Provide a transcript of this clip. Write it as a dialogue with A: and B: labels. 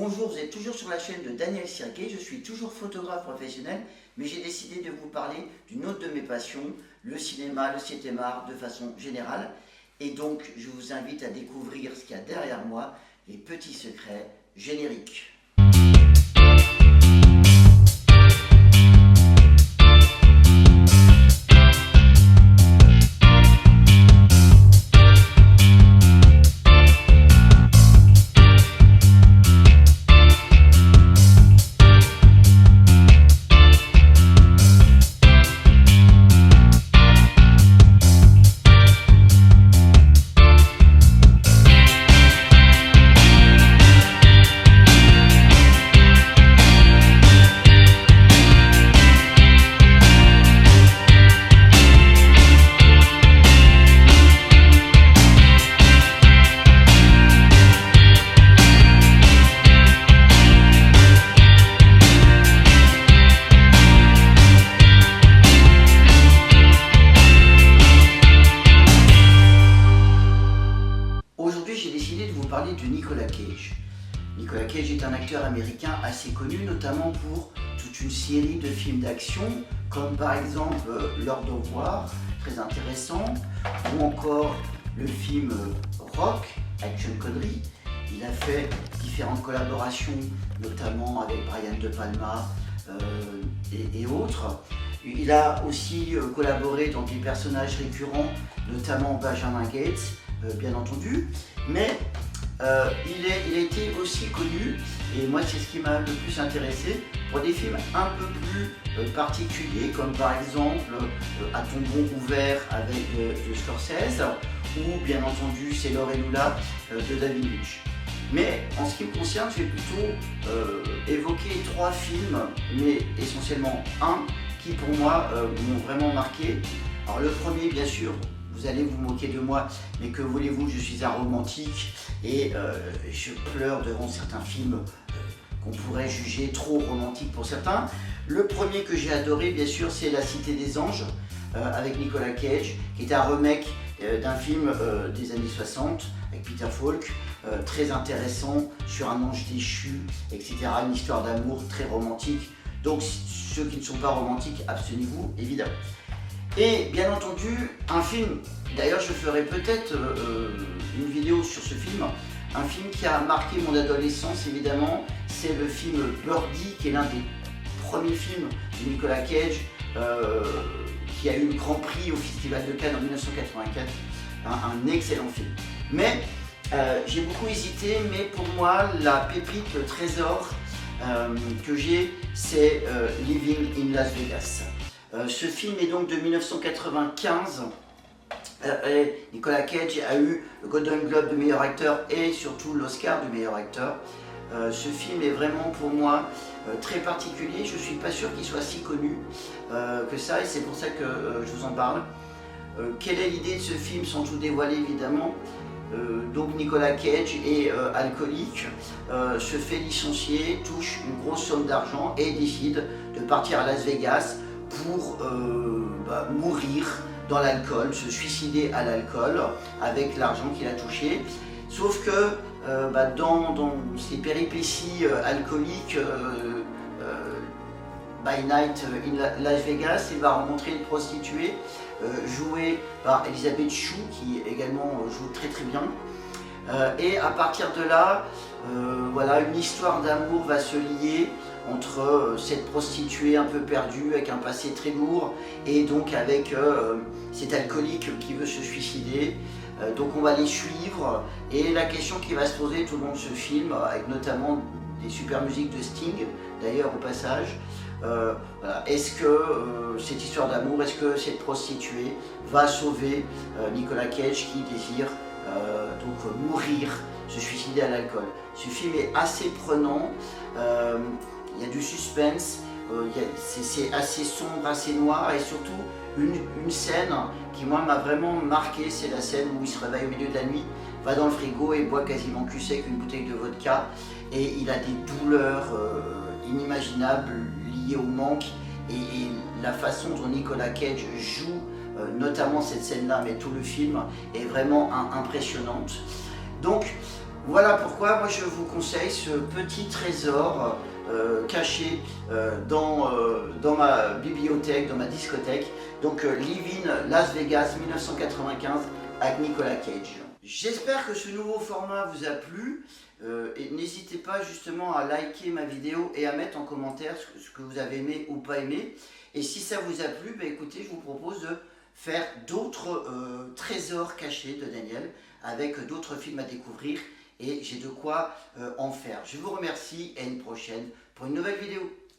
A: Bonjour, vous êtes toujours sur la chaîne de Daniel Sirguet, je suis toujours photographe professionnel, mais j'ai décidé de vous parler d'une autre de mes passions, le cinéma, le 7e art de façon générale. Et donc, je vous invite à découvrir ce qu'il y a derrière moi, les petits secrets génériques. Aujourd'hui, j'ai décidé de vous parler de Nicolas Cage. Nicolas Cage est un acteur américain assez connu, notamment pour toute une série de films d'action, comme par exemple L'Ordre au revoir, très intéressant, ou encore le film Rock, Action Connery. Il a fait différentes collaborations, notamment avec Brian De Palma et autres. Il a aussi collaboré dans des personnages récurrents, notamment Benjamin Gates, bien entendu, mais il a été aussi connu, et moi c'est ce qui m'a le plus intéressé, pour des films un peu plus particuliers, comme par exemple À tombeau ouvert avec de Scorsese, ou bien entendu Sailor et Lula de David Lynch. Mais en ce qui me concerne, je vais plutôt évoquer 3 films, mais essentiellement un, qui pour moi m'ont vraiment marqué. Alors le premier, bien sûr, vous allez vous moquer de moi, mais que voulez-vous, je suis un romantique et je pleure devant certains films qu'on pourrait juger trop romantiques pour certains. Le premier que j'ai adoré, bien sûr, c'est La Cité des Anges avec Nicolas Cage, qui est un remake d'un film des années 60 avec Peter Falk, très intéressant, sur un ange déchu, etc. Une histoire d'amour très romantique. Donc ceux qui ne sont pas romantiques, abstenez-vous, évidemment. Et bien entendu, un film, d'ailleurs je ferai peut-être une vidéo sur ce film, un film qui a marqué mon adolescence évidemment, c'est le film Birdie, qui est l'un des premiers films de Nicolas Cage, qui a eu le Grand Prix au Festival de Cannes en 1984, un excellent film. Mais j'ai beaucoup hésité, mais pour moi la pépite, le trésor que j'ai, c'est Living in Las Vegas. Ce film est donc de 1995. Nicolas Cage a eu le Golden Globe de meilleur acteur et surtout l'Oscar du meilleur acteur. Ce film est vraiment pour moi très particulier. Je ne suis pas sûr qu'il soit si connu que ça, et c'est pour ça que je vous en parle. Quelle est l'idée de ce film, sans tout dévoiler évidemment? Donc Nicolas Cage est alcoolique, se fait licencier, touche une grosse somme d'argent et décide de partir à Las Vegas pour mourir dans l'alcool, se suicider à l'alcool avec l'argent qu'il a touché. Sauf que dans ses péripéties alcooliques, by night in Las Vegas, il va rencontrer une prostituée jouée par Elizabeth Shue, qui également joue très très bien. Et à partir de là, voilà, une histoire d'amour va se lier entre cette prostituée un peu perdue avec un passé très lourd et donc avec cet alcoolique qui veut se suicider. Donc on va les suivre, et la question qui va se poser tout le long de ce film, avec notamment des super musiques de Sting d'ailleurs au passage, voilà. Est-ce que cette histoire d'amour, est-ce que cette prostituée va sauver Nicolas Cage qui désire donc mourir, se suicider à l'alcool? Ce film est assez prenant, il y a du suspense, c'est assez sombre, assez noir, et surtout une scène qui moi m'a vraiment marqué, c'est la scène où il se réveille au milieu de la nuit, va dans le frigo et boit quasiment cul sec une bouteille de vodka, et il a des douleurs inimaginables liées au manque, et la façon dont Nicolas Cage joue notamment cette scène-là, mais tout le film, est vraiment impressionnante. Donc Voilà pourquoi moi je vous conseille ce petit trésor caché dans ma bibliothèque, dans ma discothèque. Donc Live in Las Vegas 1995 avec Nicolas Cage. J'espère que ce nouveau format vous a plu et n'hésitez pas justement à liker ma vidéo et à mettre en commentaire ce que vous avez aimé ou pas aimé. Et si ça vous a plu, bah écoutez, je vous propose de faire d'autres trésors cachés de Daniel avec d'autres films à découvrir et j'ai de quoi en faire. Je vous remercie et à une prochaine pour une nouvelle vidéo.